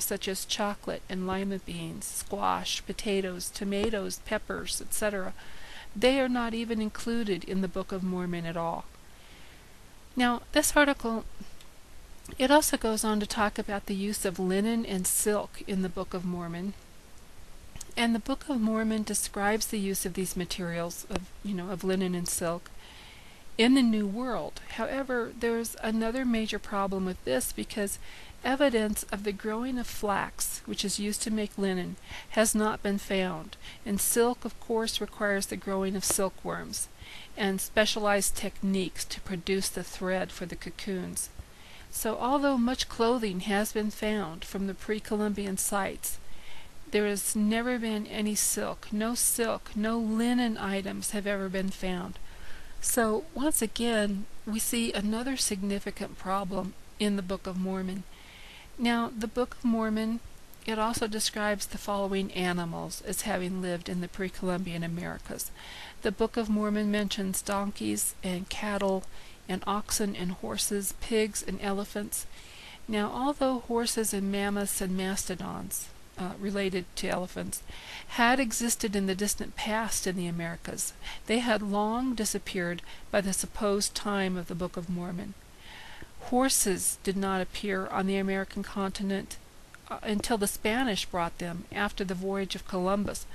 such as chocolate and lima beans, squash, potatoes, tomatoes, peppers, etc., they are not even included in the Book of Mormon at all. Now, this article, it also goes on to talk about the use of linen and silk in the Book of Mormon. And the Book of Mormon describes the use of these materials of linen and silk in the New World. However, there's another major problem with this, because evidence of the growing of flax, which is used to make linen, has not been found. And silk, of course, requires the growing of silkworms and specialized techniques to produce the thread for the cocoons. So although much clothing has been found from the pre-Columbian sites, there has never been any silk, no linen items have ever been found. So once again, we see another significant problem in the Book of Mormon. Now, the Book of Mormon, it also describes the following animals as having lived in the pre-Columbian Americas. The Book of Mormon mentions donkeys and cattle and oxen and horses, pigs and elephants. Now, although horses and mammoths and mastodons, related to elephants, had existed in the distant past in the Americas, they had long disappeared by the supposed time of the Book of Mormon. Horses did not appear on the American continent until the Spanish brought them after the voyage of Columbus.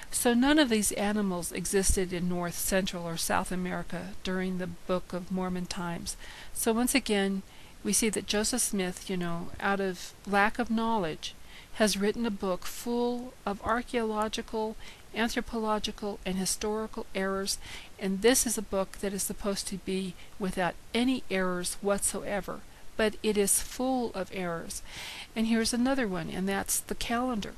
So none of these animals existed in North, Central, or South America during the Book of Mormon times. So once again, we see that Joseph Smith, out of lack of knowledge, has written a book full of archaeological, anthropological, and historical errors, and this is a book that is supposed to be without any errors whatsoever, but it is full of errors. And here's another one, and that's the calendar.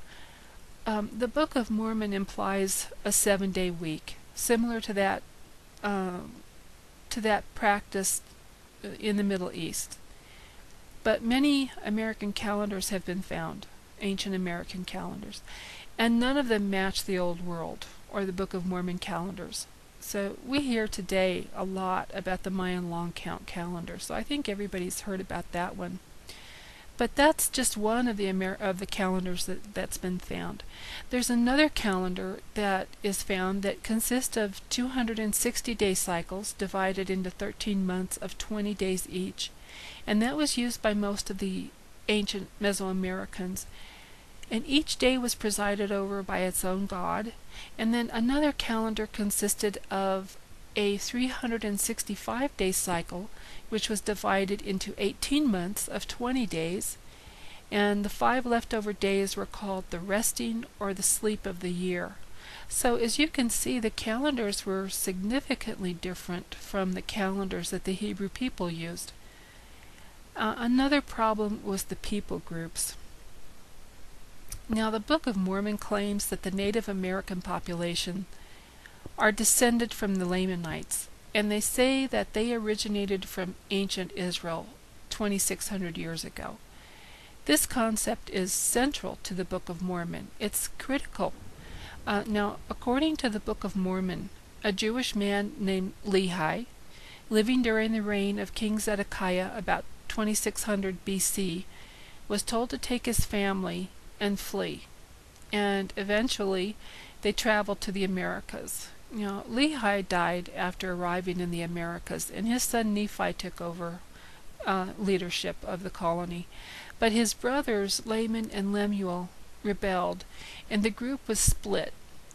The Book of Mormon implies a 7-day week, similar to that practiced in the Middle East. But many American calendars have been found, ancient American calendars, and none of them match the Old World or the Book of Mormon calendars. So we hear today a lot about the Mayan long count calendar, so I think everybody's heard about that one. But that's just one of the calendars that's been found. There's another calendar that is found that consists of 260-day cycles divided into 13 months of 20 days each, and that was used by most of the ancient Mesoamericans. And each day was presided over by its own god. And then another calendar consisted of a 365-day cycle, which was divided into 18 months of 20 days, and the 5 leftover days were called the resting or the sleep of the year. So as you can see, the calendars were significantly different from the calendars that the Hebrew people used. Another problem was the people groups. Now, the Book of Mormon claims that the Native American population are descended from the Lamanites, and they say that they originated from ancient Israel 2,600 years ago. This concept is central to the Book of Mormon. It's critical. Now, according to the Book of Mormon, a Jewish man named Lehi, living during the reign of King Zedekiah about 2600 BC, was told to take his family and flee, and eventually they traveled to the Americas. Lehi died after arriving in the Americas, and his son Nephi took over leadership of the colony. But his brothers Laman and Lemuel rebelled, and the group was split.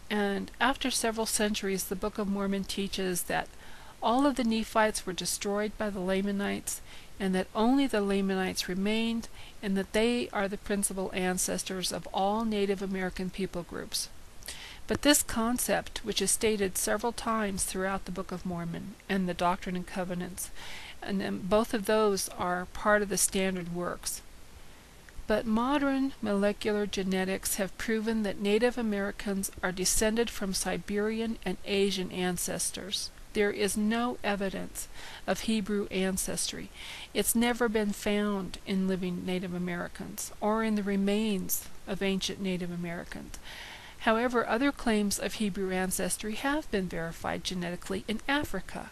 And after several centuries, the Book of Mormon teaches that all of the Nephites were destroyed by the Lamanites, and that only the Lamanites remained, and that they are the principal ancestors of all Native American people groups. But this concept, which is stated several times throughout the Book of Mormon and the Doctrine and Covenants, and both of those are part of the standard works. But modern molecular genetics have proven that Native Americans are descended from Siberian and Asian ancestors. There is no evidence of Hebrew ancestry. It's never been found in living Native Americans or in the remains of ancient Native Americans. However, other claims of Hebrew ancestry have been verified genetically in Africa.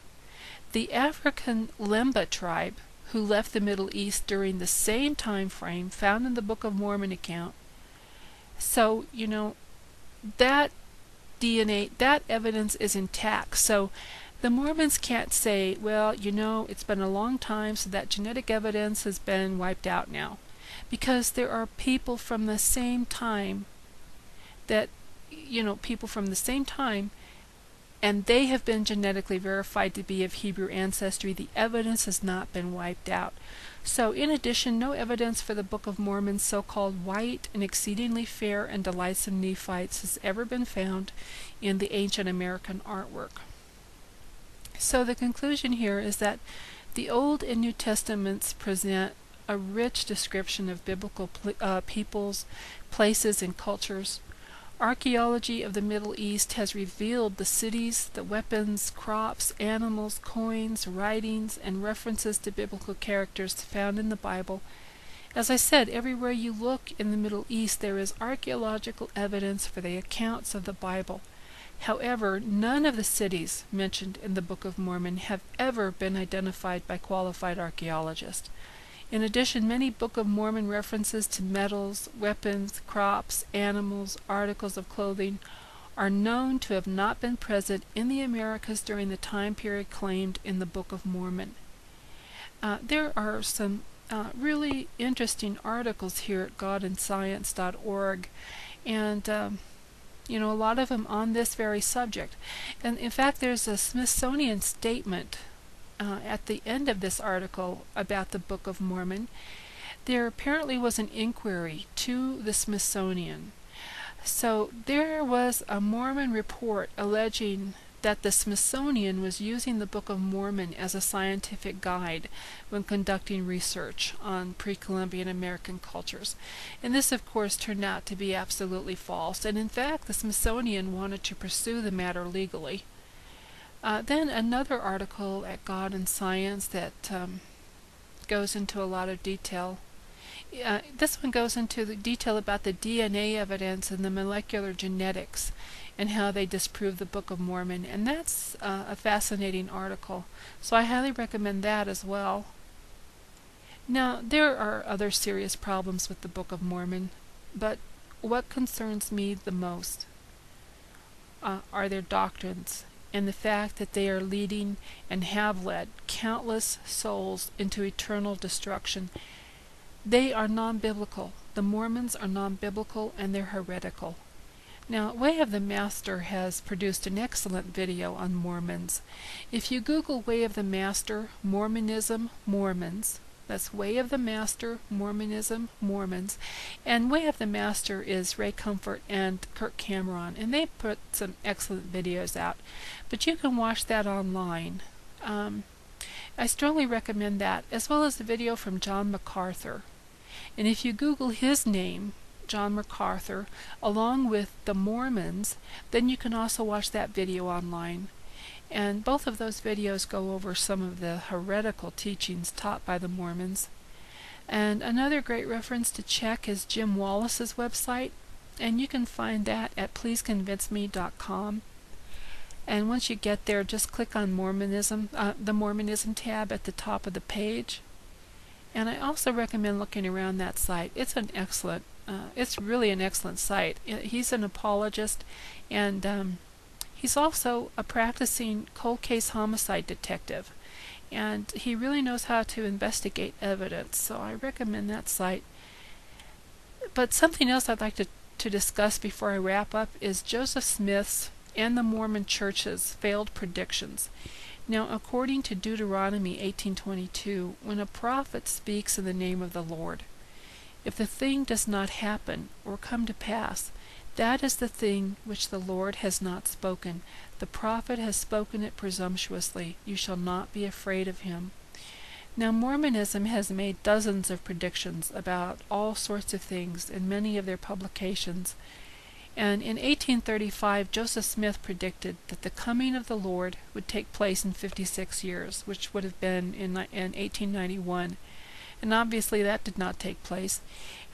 The African Lemba tribe who left the Middle East during the same time frame found in the Book of Mormon account. So, that DNA, that evidence is intact. So the Mormons can't say, well, it's been a long time, so that genetic evidence has been wiped out now. Because there are people from the same time and they have been genetically verified to be of Hebrew ancestry. The evidence has not been wiped out. So in addition, no evidence for the Book of Mormon's so-called white and exceedingly fair and delightsome Nephites has ever been found in the ancient American artwork. So the conclusion here is that the Old and New Testaments present a rich description of biblical peoples, places, and cultures. Archaeology of the Middle East has revealed the cities, the weapons, crops, animals, coins, writings, and references to biblical characters found in the Bible. As I said, everywhere you look in the Middle East there is archaeological evidence for the accounts of the Bible. However, none of the cities mentioned in the Book of Mormon have ever been identified by qualified archaeologists. In addition, many Book of Mormon references to metals, weapons, crops, animals, articles of clothing are known to have not been present in the Americas during the time period claimed in the Book of Mormon. There are some really interesting articles here at godandscience.org, and a lot of them on this very subject. And in fact, there's a Smithsonian statement at the end of this article about the Book of Mormon. There apparently was an inquiry to the Smithsonian. So there was a Mormon report alleging that the Smithsonian was using the Book of Mormon as a scientific guide when conducting research on pre-Columbian American cultures. And this, of course, turned out to be absolutely false. And in fact, the Smithsonian wanted to pursue the matter legally. Then another article at God and Science that goes into a lot of detail. This one goes into the detail about the DNA evidence and the molecular genetics and how they disprove the Book of Mormon. And that's a fascinating article. So I highly recommend that as well. Now, there are other serious problems with the Book of Mormon, but what concerns me the most are their doctrines, and the fact that they are leading and have led countless souls into eternal destruction. They are non-biblical. The Mormons are non-biblical, and they're heretical. Now, Way of the Master has produced an excellent video on Mormons. If you Google Way of the Master, Mormonism, Mormons, that's Way of the Master, Mormonism, Mormons. And Way of the Master is Ray Comfort and Kirk Cameron, and they put some excellent videos out. But you can watch that online. I strongly recommend that, as well as the video from John MacArthur. And if you Google his name, John MacArthur, along with the Mormons, then you can also watch that video online. And both of those videos go over some of the heretical teachings taught by the Mormons. And another great reference to check is Jim Wallace's website, and you can find that at pleaseconvinceme.com. And once you get there, just click on Mormonism, the Mormonism tab at the top of the page. And I also recommend looking around that site. It's an excellent, it's really an excellent site. He's an apologist, and he's also a practicing cold case homicide detective, and he really knows how to investigate evidence, so I recommend that site. But something else I'd like to discuss before I wrap up is Joseph Smith's and the Mormon Church's failed predictions. Now, according to Deuteronomy 18:22, when a prophet speaks in the name of the Lord, if the thing does not happen or come to pass, that is the thing which the Lord has not spoken. The prophet has spoken it presumptuously. You shall not be afraid of him. Now, Mormonism has made dozens of predictions about all sorts of things in many of their publications. And in 1835, Joseph Smith predicted that the coming of the Lord would take place in 56 years, which would have been in 1891. And obviously that did not take place.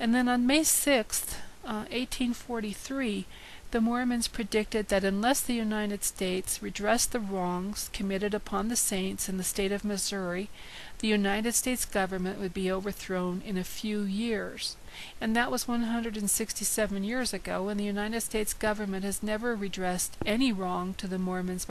And then on May 6th, 1843, the Mormons predicted that unless the United States redressed the wrongs committed upon the saints in the state of Missouri, the United States government would be overthrown in a few years. And that was 167 years ago, and the United States government has never redressed any wrong to the Mormons